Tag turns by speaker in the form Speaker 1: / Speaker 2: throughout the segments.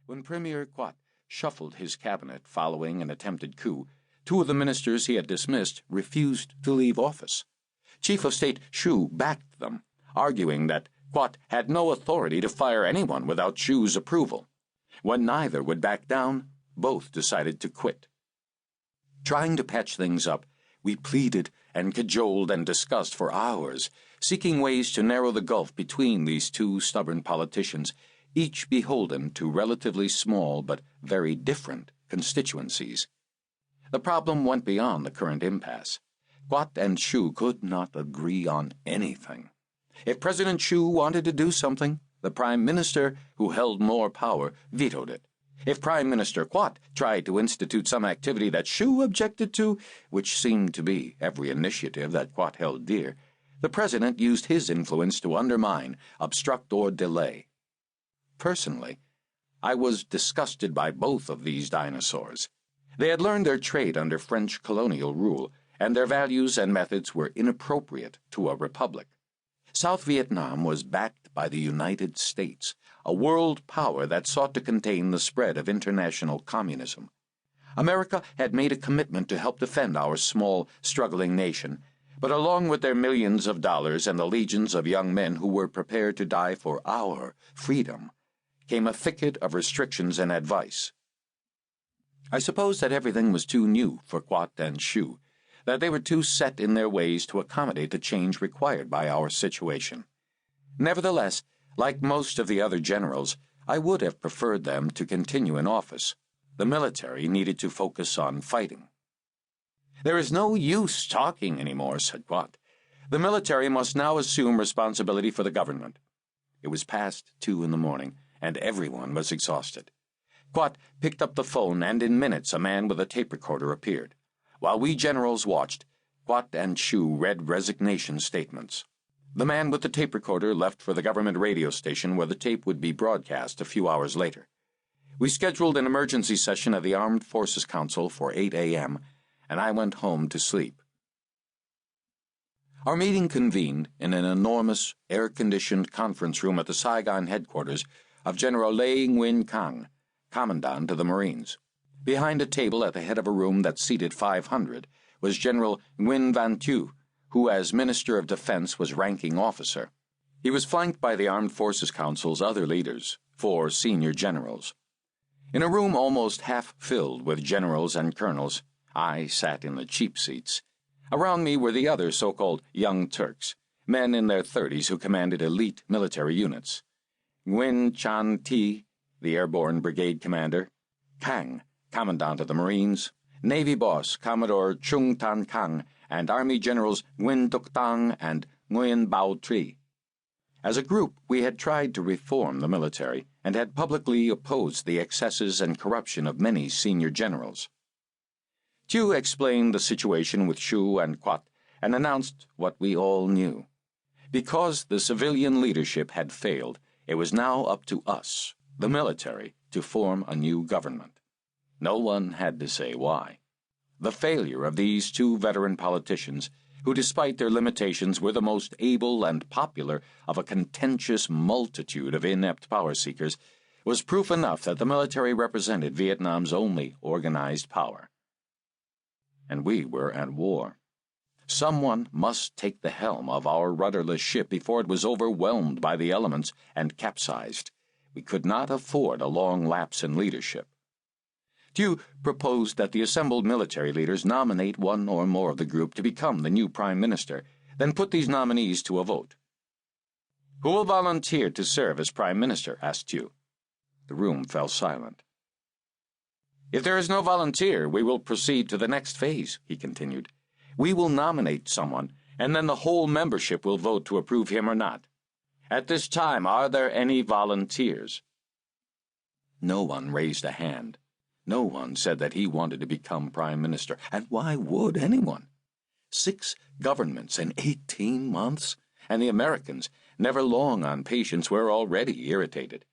Speaker 1: When Premier Quat shuffled his cabinet following an attempted coup, two of the ministers he had dismissed refused to leave office. Chief of State Xu backed them, arguing that Quat had no authority to fire anyone without Xu's approval. When neither would back down, both decided to quit. Trying to patch things up, we pleaded and cajoled and discussed for hours, seeking ways to narrow the gulf between these two stubborn politicians, each beholden to relatively small but very different constituencies. The problem went beyond the current impasse. Quat and Xu could not agree on anything. If President Xu wanted to do something, the Prime Minister, who held more power, vetoed it. If Prime Minister Quat tried to institute some activity that Xu objected to, which seemed to be every initiative that Quat held dear, the President used his influence to undermine, obstruct, or delay. Personally, I was disgusted by both of these dinosaurs. They had learned their trade under French colonial rule, and their values and methods were inappropriate to a republic. South Vietnam was backed by the United States, a world power that sought to contain the spread of international communism. America had made a commitment to help defend our small, struggling nation, but along with their millions of dollars and the legions of young men who were prepared to die for our freedom, came a thicket of restrictions and advice. I suppose that everything was too new for Quat and Xu, that they were too set in their ways to accommodate the change required by our situation. Nevertheless, like most of the other generals, I would have preferred them to continue in office. The military needed to focus on fighting. "There is no use talking anymore," said Quat. "The military must now assume responsibility for the government." It was past 2 a.m, and everyone was exhausted. Quat picked up the phone, and in minutes a man with a tape recorder appeared. While we generals watched, Quat and Xu read resignation statements. The man with the tape recorder left for the government radio station where the tape would be broadcast a few hours later. We scheduled an emergency session of the Armed Forces Council for 8 a.m., and I went home to sleep. Our meeting convened in an enormous, air-conditioned conference room at the Saigon headquarters of General Nguyen Cao Ky, Commandant of the Marines. Behind a table at the head of a room that seated 500 was General Nguyen Cao Ky, who as Minister of Defense was ranking officer. He was flanked by the Armed Forces Council's other leaders, 4 senior generals. In a room almost half filled with generals and colonels, I sat in the cheap seats. Around me were the other so-called Young Turks, men in their 30s who commanded elite military units. Nguyen Cao Ky, the Airborne Brigade Commander, Kang, Commandant of the Marines, Navy Boss Commodore Chung Tan Kang, and Army Generals Nguyen Duc Tang and Nguyen Bao Tri. As a group, we had tried to reform the military and had publicly opposed the excesses and corruption of many senior generals. Qiu explained the situation with Xu and Quat and announced what we all knew. Because the civilian leadership had failed, it was now up to us, the military, to form a new government. No one had to say why. The failure of these two veteran politicians, who despite their limitations were the most able and popular of a contentious multitude of inept power-seekers, was proof enough that the military represented Vietnam's only organized power. And we were at war. Someone must take the helm of our rudderless ship before it was overwhelmed by the elements and capsized. We could not afford a long lapse in leadership. Qiu proposed that the assembled military leaders nominate one or more of the group to become the new prime minister, then put these nominees to a vote. "Who will volunteer to serve as prime minister?" asked Qiu. The room fell silent. "If there is no volunteer, we will proceed to the next phase," he continued. "We will nominate someone, and then the whole membership will vote to approve him or not. At this time, are there any volunteers?" No one raised a hand. No one said that he wanted to become prime minister, and why would anyone? 6 governments in 18 months, and the Americans, never long on patience, were already irritated.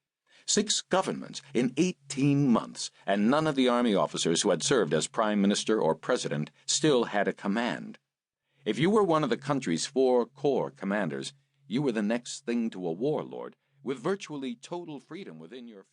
Speaker 1: 6 governments in 18 months, and none of the army officers who had served as prime minister or president still had a command. If you were one of the country's 4 corps commanders, you were the next thing to a warlord, with virtually total freedom within your field.